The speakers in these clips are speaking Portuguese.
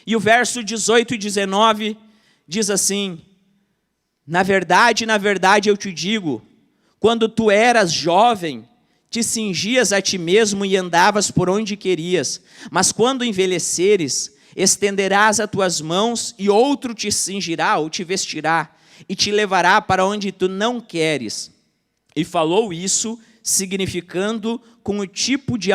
E o verso 18 e 19 diz assim: na verdade, eu te digo, quando tu eras jovem, te cingias a ti mesmo e andavas por onde querias, mas quando envelheceres, estenderás as tuas mãos e outro te cingirá ou te vestirá e te levará para onde tu não queres. E falou isso, significando com o tipo de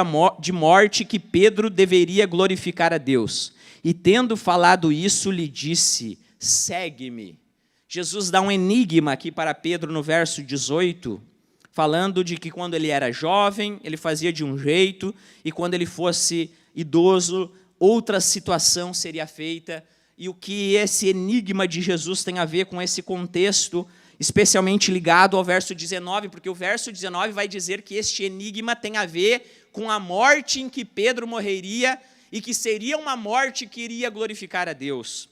morte que Pedro deveria glorificar a Deus. E tendo falado isso, lhe disse: segue-me. Jesus dá um enigma aqui para Pedro no verso 18, falando de que quando ele era jovem, ele fazia de um jeito, e quando ele fosse idoso, outra situação seria feita. E o que esse enigma de Jesus tem a ver com esse contexto, especialmente ligado ao verso 19, porque o verso 19 vai dizer que este enigma tem a ver com a morte em que Pedro morreria, e que seria uma morte que iria glorificar a Deus.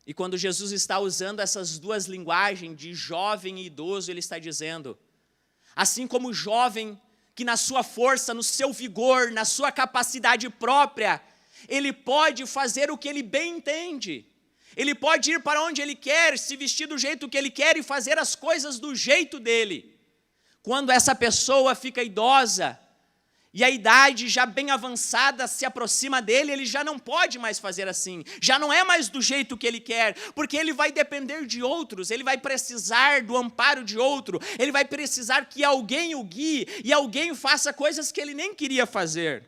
E quando Jesus está usando essas duas linguagens, de jovem e idoso, ele está dizendo, assim como o jovem, que na sua força, no seu vigor, na sua capacidade própria, ele pode fazer o que ele bem entende. Ele pode ir para onde ele quer, se vestir do jeito que ele quer e fazer as coisas do jeito dele. Quando essa pessoa fica idosa, e a idade já bem avançada se aproxima dele, ele já não pode mais fazer assim, já não é mais do jeito que ele quer, porque ele vai depender de outros, ele vai precisar do amparo de outro, ele vai precisar que alguém o guie, e alguém faça coisas que ele nem queria fazer.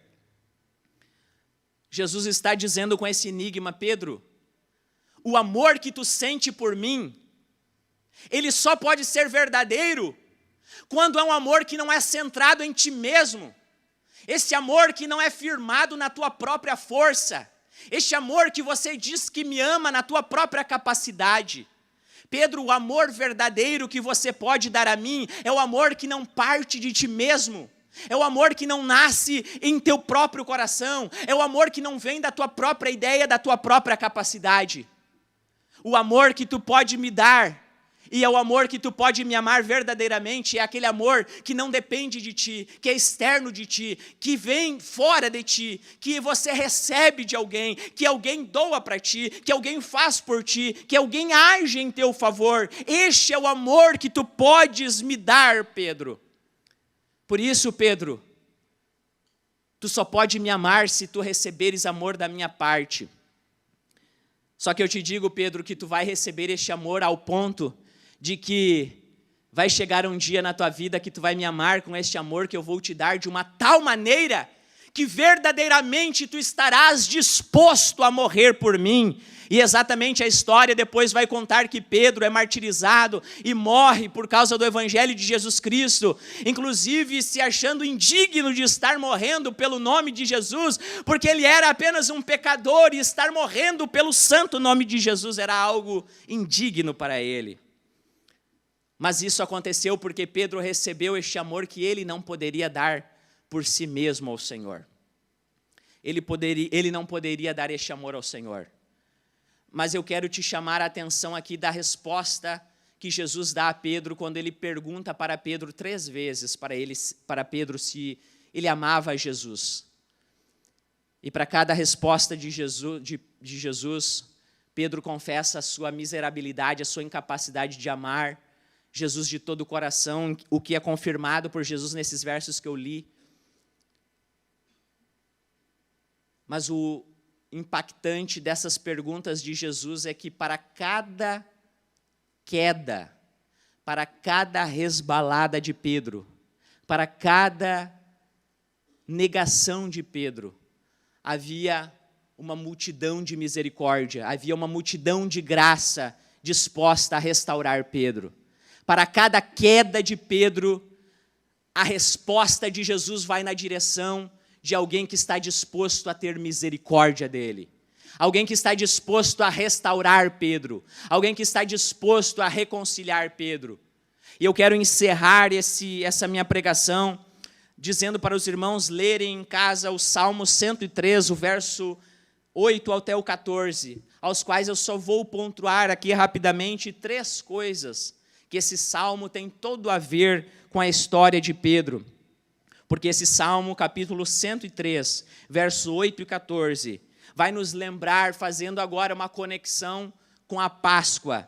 Jesus está dizendo com esse enigma: Pedro, o amor que tu sente por mim, ele só pode ser verdadeiro quando é um amor que não é centrado em ti mesmo. Esse amor que não é firmado na tua própria força. Este amor que você diz que me ama na tua própria capacidade. Pedro, o amor verdadeiro que você pode dar a mim é o amor que não parte de ti mesmo. É o amor que não nasce em teu próprio coração. É o amor que não vem da tua própria ideia, da tua própria capacidade. O amor que tu pode me dar, e é o amor que tu pode me amar verdadeiramente, é aquele amor que não depende de ti, que é externo de ti, que vem fora de ti, que você recebe de alguém, que alguém doa para ti, que alguém faz por ti, que alguém age em teu favor. Este é o amor que tu podes me dar, Pedro. Por isso, Pedro, tu só pode me amar se tu receberes amor da minha parte. Só que eu te digo, Pedro, que tu vai receber este amor ao ponto de que vai chegar um dia na tua vida que tu vai me amar com este amor que eu vou te dar de uma tal maneira que verdadeiramente tu estarás disposto a morrer por mim. E exatamente a história depois vai contar que Pedro é martirizado e morre por causa do evangelho de Jesus Cristo, inclusive se achando indigno de estar morrendo pelo nome de Jesus, porque ele era apenas um pecador, e estar morrendo pelo santo nome de Jesus era algo indigno para ele. Mas isso aconteceu porque Pedro recebeu este amor que ele não poderia dar por si mesmo ao Senhor. Ele não poderia dar este amor ao Senhor. Mas eu quero te chamar a atenção aqui da resposta que Jesus dá a Pedro quando ele pergunta para Pedro 3 vezes para Pedro se ele amava a Jesus. E para cada resposta de Jesus, Pedro confessa a sua miserabilidade, a sua incapacidade de amar Jesus de todo o coração, o que é confirmado por Jesus nesses versos que eu li. Mas o impactante dessas perguntas de Jesus é que para cada queda, para cada resbalada de Pedro, para cada negação de Pedro, havia uma multidão de misericórdia, havia uma multidão de graça disposta a restaurar Pedro. Para cada queda de Pedro, a resposta de Jesus vai na direção de alguém que está disposto a ter misericórdia dele. Alguém que está disposto a restaurar Pedro. Alguém que está disposto a reconciliar Pedro. E eu quero encerrar essa minha pregação dizendo para os irmãos lerem em casa o Salmo 103, o verso 8 até o 14, aos quais eu só vou pontuar aqui rapidamente 3 coisas que esse salmo tem todo a ver com a história de Pedro. Porque esse salmo, capítulo 103, verso 8 e 14, vai nos lembrar, fazendo agora uma conexão com a Páscoa,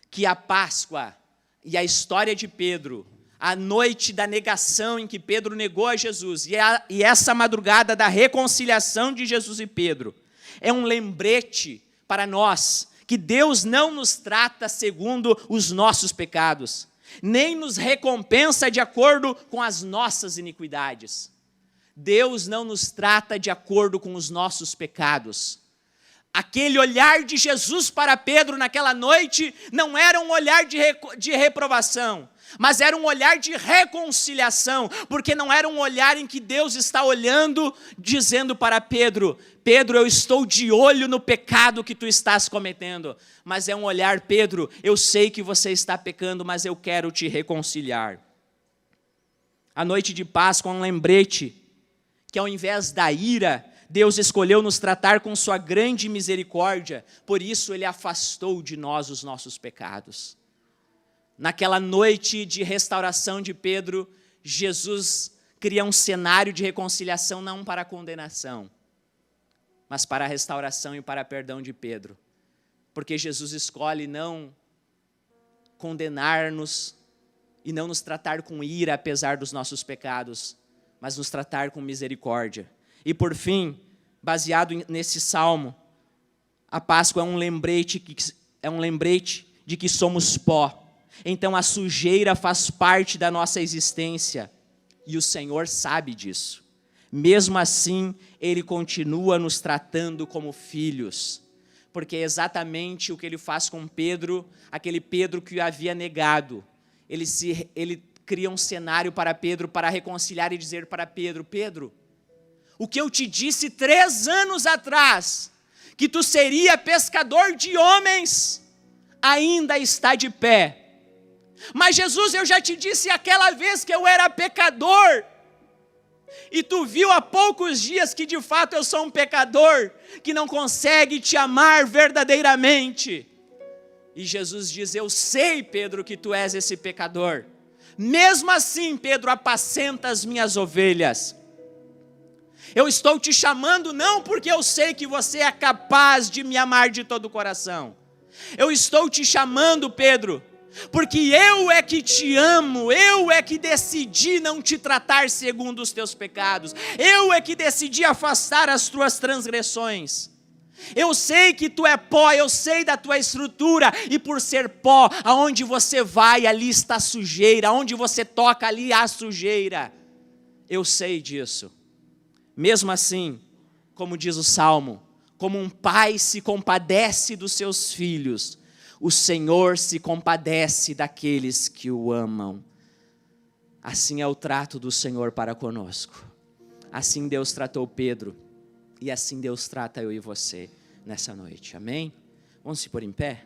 que a Páscoa e a história de Pedro, a noite da negação em que Pedro negou a Jesus, e essa madrugada da reconciliação de Jesus e Pedro, é um lembrete para nós, que Deus não nos trata segundo os nossos pecados, nem nos recompensa de acordo com as nossas iniquidades. Deus não nos trata de acordo com os nossos pecados. Aquele olhar de Jesus para Pedro naquela noite não era um olhar de reprovação, mas era um olhar de reconciliação, porque não era um olhar em que Deus está olhando, dizendo para Pedro, Pedro, eu estou de olho no pecado que tu estás cometendo, mas é um olhar, Pedro, eu sei que você está pecando, mas eu quero te reconciliar. A noite de Páscoa é um lembrete, que ao invés da ira, Deus escolheu nos tratar com sua grande misericórdia, por isso Ele afastou de nós os nossos pecados. Naquela noite de restauração de Pedro, Jesus cria um cenário de reconciliação não para a condenação, mas para a restauração e para a perdão de Pedro. Porque Jesus escolhe não condenar-nos e não nos tratar com ira apesar dos nossos pecados, mas nos tratar com misericórdia. E por fim, baseado nesse salmo, a Páscoa é um lembrete de que somos pó. Então a sujeira faz parte da nossa existência e o Senhor sabe disso. Mesmo assim, Ele continua nos tratando como filhos, porque é exatamente o que Ele faz com Pedro, aquele Pedro que o havia negado. Ele cria um cenário para Pedro para reconciliar e dizer para Pedro, Pedro, o que eu te disse 3 anos atrás, que tu seria pescador de homens, ainda está de pé. Mas Jesus, eu já te disse aquela vez que eu era pecador, e tu viu há poucos dias que de fato eu sou um pecador, que não consegue te amar verdadeiramente. E Jesus diz, eu sei, Pedro, que tu és esse pecador. Mesmo assim, Pedro, apacenta as minhas ovelhas. Eu estou te chamando não porque eu sei que você é capaz de me amar de todo o coração. Eu estou te chamando, Pedro, porque eu é que te amo, eu é que decidi não te tratar segundo os teus pecados, eu é que decidi afastar as tuas transgressões. Eu sei que tu é pó, eu sei da tua estrutura, e por ser pó, aonde você vai, ali está sujeira, aonde você toca, ali há sujeira. Eu sei disso. Mesmo assim, como diz o Salmo, como um pai se compadece dos seus filhos, o Senhor se compadece daqueles que o amam. Assim é o trato do Senhor para conosco. Assim Deus tratou Pedro, e assim Deus trata eu e você nessa noite. Amém? Vamos se pôr em pé?